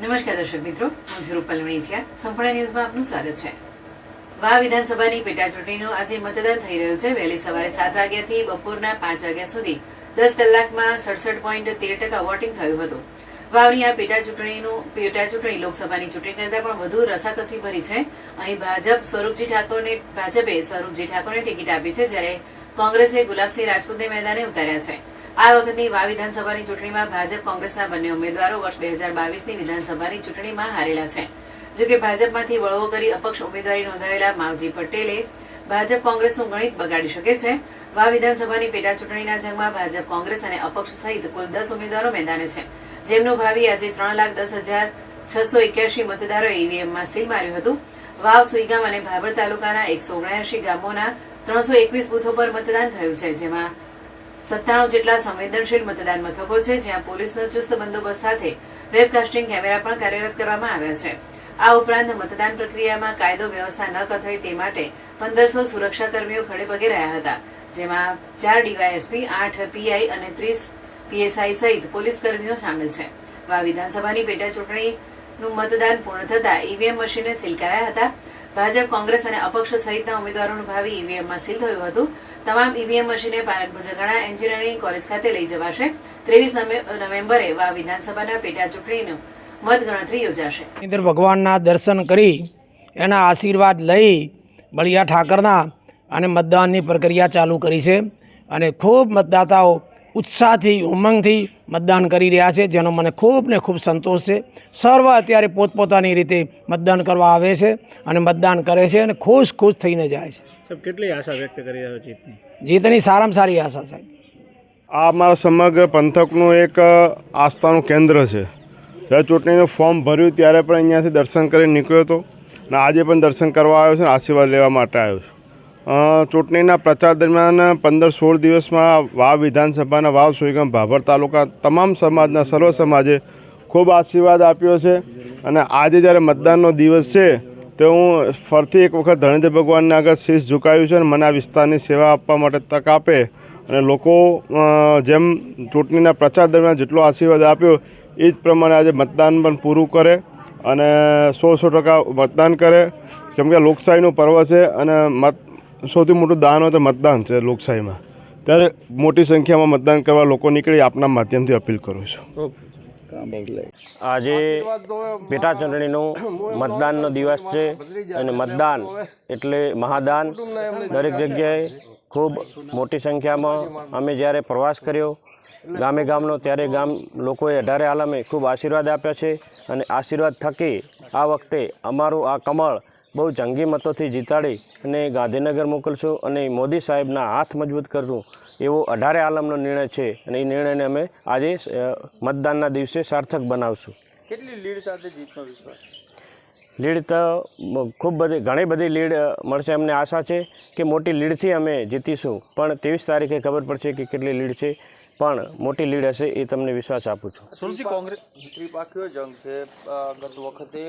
નમસ્કાર દર્શક મિત્રો, હું છું રૂપલ વણિચિયા. સંપૂર્ણ ન્યૂઝમાં આપનું સ્વાગત છે. વાવ વિધાનસભાની પેટા ચૂંટણીનું આજે મતદાન થઈ રહ્યું છે. વહેલી સવારે 7 વાગ્યાથી બપોરના 5 વાગ્યા સુધી 10 કલાકમાં 67.13% વોટિંગ થયું હતું. વાવની આ પેટા ચૂંટણી લોકસભાની ચૂંટણી કરતાં પણ વધુ રસાકસી ભરી છે. અહીં ભાજપે સ્વરૂપજી ઠાકોરને ટિકિટ આપી છે, જ્યારે કોંગ્રેસે ગુલાબસિંહ રાજપૂતને મેદાને ઉતાર્યા છે. આ વખતની વાવ વિધાનસભાની ચૂંટણીમાં ભાજપ કોંગ્રેસના બંને ઉમેદવારો વર્ષ 2022ની વિધાનસભાની ચૂંટણીમાં હારેલા છે. જોકે ભાજપમાંથી બળવો કરી અપક્ષ ઉમેદવારી નોંધાવેલા માવજી પટેલે ભાજપ કોંગ્રેસનું ગણિત બગાડી શકે છે. વાવ વિધાનસભાની પેટા ચૂંટણીના જંગમાં ભાજપ કોંગ્રેસ અને અપક્ષ સહિત કુલ 10 ઉમેદવારો મેદાને છે, જેમનું ભાવિ આજે 3,10,681 મતદારોએ ઈવીએમમાં સીલ માર્યું હતું. વાવ, સુઈગામ અને ભાભર તાલુકાના 179 ગામોના 321 બૂથો પર મતદાન થયું છે, જેમાં 97 જેટલા સંવેદનશીલ મતદાન મથકો છે, જ્યાં પોલીસનો ચુસ્ત બંદોબસ્ત સાથે વેબકાસ્ટિંગ કેમેરા પણ કાર્યરત કરવામાં આવ્યા છે. આ ઉપરાંત મતદાન પ્રક્રિયામાં કાયદો વ્યવસ્થા ન કથળે તે માટે 1500 સુરક્ષાકર્મીઓ ખડેપગે રહ્યા હતા, જેમાં 4 ડીવાયએસપી, 8 પીઆઈ અને 30 પીએસઆઈ સહિત પોલીસ કર્મીઓ સામેલ છે. વાવ વિધાનસભાની પેટા ચૂંટણીનું મતદાન પૂર્ણ થતા ઈવીએમ મશીને સીલ કરાયા હતા. ભાજપ, કોંગ્રેસ અને અપક્ષ સહિતના ઉમેદવારોનું ભાવિ ઈવીએમમાં સીલ થયું હતું. તમામ ઈવીએમ મશીને પાલનપુર એન્જિનિયરિંગ કોલેજ ખાતે લઈ જવાશે. 23 નવેમ્બરે વાવ વિધાનસભાના પેટા ચૂંટણીનું મતગણતરી યોજાશે. ભગવાનના દર્શન કરી એના આશીર્વાદ લઈ બળિયા ઠાકરના અને મતદાનની પ્રક્રિયા ચાલુ કરી છે અને ખૂબ મતદાતાઓ ઉત્સાહથી, ઉમંગથી મતદાન કરી રહ્યા છે, જેનો મને ખૂબ ને ખૂબ સંતોષ છે. સર્વ અત્યારે પોતપોતાની રીતે મતદાન કરવા આવે છે અને મતદાન કરે છે અને ખુશ થઈને જાય છે. કેટલી આશા વ્યક્ત કરી રહ્યા છો જીતની સારામાં સારી આશા સાહેબ. આ અમારા સમગ્ર પંથકનું એક આસ્થાનું કેન્દ્ર છે. જ્યારે ચૂંટણીનું ફોર્મ ભર્યું ત્યારે પણ અહીંયાથી દર્શન કરીને નીકળ્યો હતો અને આજે પણ દર્શન કરવા આવ્યો છે અને આશીર્વાદ લેવા માટે આવ્યો છું. ચૂંટણીના પ્રચાર દરમિયાન 15-16 દિવસમાં વાવ વિધાનસભાના વાવ, સુઈગામ, ભાભર તાલુકા તમામ સમાજના સર્વ સમાજે ખૂબ આશીર્વાદ આપ્યો છે અને આજે જ્યારે મતદાનનો દિવસ છે તો હું ફરીથી એક વખત ધરણીધર ભગવાનને આગળ શીશ ઝુકાવ્યું છે અને મને આ વિસ્તારની સેવા આપવા માટે તક આપે અને લોકો જેમ ચૂંટણીના પ્રચાર દરમિયાન જેટલો આશીર્વાદ આપ્યો એ જ પ્રમાણે આજે મતદાન પણ પૂરું કરે અને 100% મતદાન કરે, કેમ કે લોકશાહીનું પર્વ છે અને સૌથી મોટું દાન હોય તો મતદાન છે લોકશાહીમાં. ત્યારે મોટી સંખ્યામાં મતદાન કરવા લોકો નીકળી આપના માધ્યમથી અપીલ કરું છું. આજે પેટા ચૂંટણીનો મતદાનનો દિવસ છે અને મતદાન એટલે મહાદાન. દરેક જગ્યાએ ખૂબ મોટી સંખ્યામાં અમે જ્યારે પ્રવાસ કર્યો ગામનો, ત્યારે લોકોએ 18 આલમે ખૂબ આશીર્વાદ આપ્યા છે અને આશીર્વાદ થકી આ વખતે અમારું આ કમળ બહુ જંગી મતોથી જીતાડી અને ગાંધીનગર મોકલશું અને મોદી સાહેબના હાથ મજબૂત કરશું એવો 18 આલમનો નિર્ણય છે અને એ નિર્ણયને અમે આજે મતદાનના દિવસે સાર્થક બનાવશું. કેટલી લીડ સાથે જીતનો વિશ્વાસ? લીડ તો ઘણી બધી લીડ મળશે. અમને આશા છે કે મોટી લીડથી અમે જીતીશું, પણ 23 તારીખે ખબર પડશે કે કેટલી લીડ છે, પણ મોટી લીડ હશે એ તમને વિશ્વાસ આપું છું. સુરજી, કોંગ્રેસ ત્રિપાખીય જંગ છે. ગત વખતે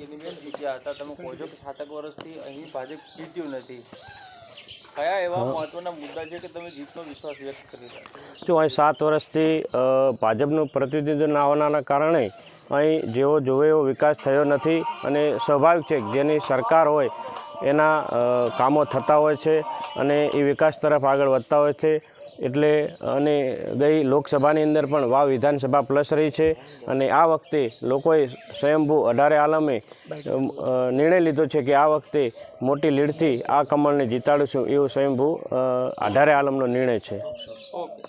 એની જીત્યા હતા. તમે કહો છો કે 7 વર્ષથી અહીં ભાજપ જીત્યું નથી. કયા એવા મહત્વના મુદ્દા છે કે તમે જીતનો વિશ્વાસ વ્યક્ત કરી રહ્યા છો? જો અહીં 7 વર્ષથી ભાજપનું પ્રતિનિધિત્વ ના હોવાના કારણે અહીં જેવો જોવે એવો વિકાસ થયો નથી અને સ્વાભાવિક છે જેની સરકાર હોય એના કામો થતા હોય છે અને એ વિકાસ તરફ આગળ વધતા હોય છે. એટલે અને ગઈ લોકસભાની અંદર પણ વાવ વિધાનસભા પ્લસ રહી છે અને આ વખતે લોકોએ સ્વયંભૂ 18 આલમે નિર્ણય લીધો છે કે આ વખતે મોટી લીડથી આ કમળને જીતાડીશું એવો સ્વયંભૂ 18 આલમનો નિર્ણય છે. ઓકે.